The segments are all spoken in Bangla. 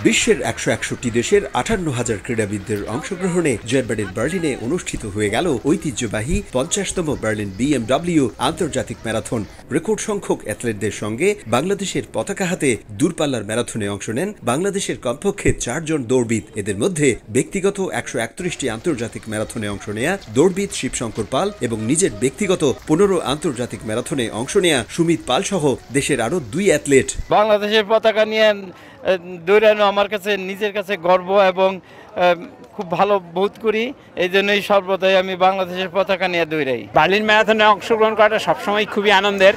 বিশ্বের ১৬১ দেশের ৫৮,০০০ ক্রীড়াবিদদের অংশগ্রহণে জার্মানির বার্লিনে অনুষ্ঠিত হয়ে গেল ঐতিহ্যবাহী ৫০তম বার্লিন BMW আন্তর্জাতিক ম্যারাথন। রেকর্ড সংখ্যক অ্যাথলেটদের সঙ্গে বাংলাদেশের পতাকা হাতে দূরপাল্লার ম্যারাথনে অংশ নেন বাংলাদেশের কমপক্ষে ৪ জন দৌড়বিদ। এদের মধ্যে ব্যক্তিগত ১৩১টি আন্তর্জাতিক ম্যারাথনে অংশ নেয়া দৌড়বিদ শিবশঙ্কর পাল এবং নিজের ব্যক্তিগত ১৫ আন্তর্জাতিক ম্যারাথনে অংশ নেয়া সুমিত পাল সহ দেশের আরও ২ অ্যাথলেট। বাংলাদেশের পতাকা নিয়ে দৌড়ানো আমার কাছে নিজের কাছে গর্ব এবং খুব ভালো বোধ করি। এই জন্যই সর্বদাই আমি বাংলাদেশের পতাকা নিয়ে দৌড়াই। বার্লিন ম্যারাথনে অংশগ্রহণ করাটা সবসময় খুবই আনন্দের।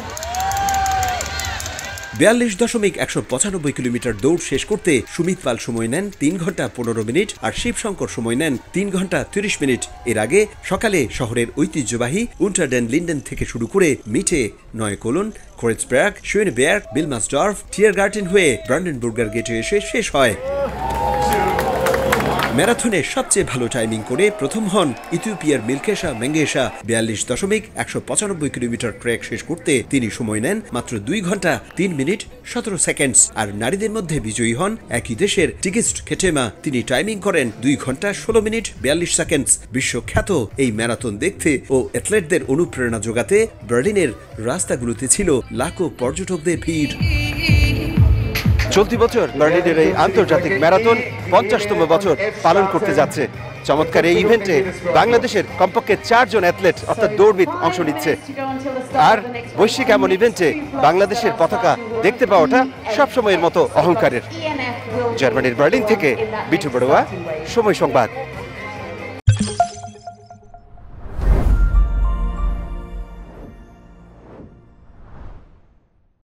৪২.১৯৫ কিলোমিটার দৌড় শেষ করতে সুমিত পাল সময় নেন ৩ ঘন্টা ১৫ মিনিট আর শিবশঙ্কর সময় নেন ৩ ঘন্টা ৩০ মিনিট। এর আগে সকালে শহরের ঐতিহ্যবাহী উন্টার ডেন লিন্ডেন থেকে শুরু করে মিটে, নয়কোলন, ক্রেউজবার্গ, শোয়েনেবের্গ, বিলমাসডর্ফ, টিয়ারগার্টেন হয়ে ব্রান্ডেনবুর্গার গেটে এসে শেষ হয়। ম্যারাথনে সবচেয়ে ভালো টাইমিং করে প্রথম হন ইথিওপিয়ার মিলকেশা মেঙ্গেশা। ৪২.১৯৫ কিলোমিটার ট্র্যাক শেষ করতে তিনি সময় নেন মাত্র ২ ঘন্টা ৩ মিনিট ১৭ সেকেন্ডস। আর নারীদের মধ্যে বিজয়ী হন একই দেশের টিগিস্ট খেটেমা। তিনি টাইমিং করেন ২ ঘন্টা ১৬ মিনিট ৪২ সেকেন্ডস। বিশ্বখ্যাত এই ম্যারাথন দেখতে ও অ্যাথলেটদের অনুপ্রেরণা যোগাতে বার্লিনের রাস্তাগুলোতে ছিল লাখো পর্যটকদের ভিড়। চলতি বছর বার্লিনের এই আন্তর্জাতিক ম্যারাথন ৫০তম বছর পালন করতে যাচ্ছে। চমৎকার এই ইভেন্টে বাংলাদেশের কমপক্ষে ৪ জন অ্যাথলেট অর্থাৎ দৌড়বিদ অংশ নিচ্ছে। আর বৈশ্বিক এমন ইভেন্টে বাংলাদেশের পতাকা দেখতে পাওয়াটা সবসময়ের মতো অহংকারের। জার্মানির বার্লিন থেকে বিটু বড়ুয়া, সময় সংবাদ।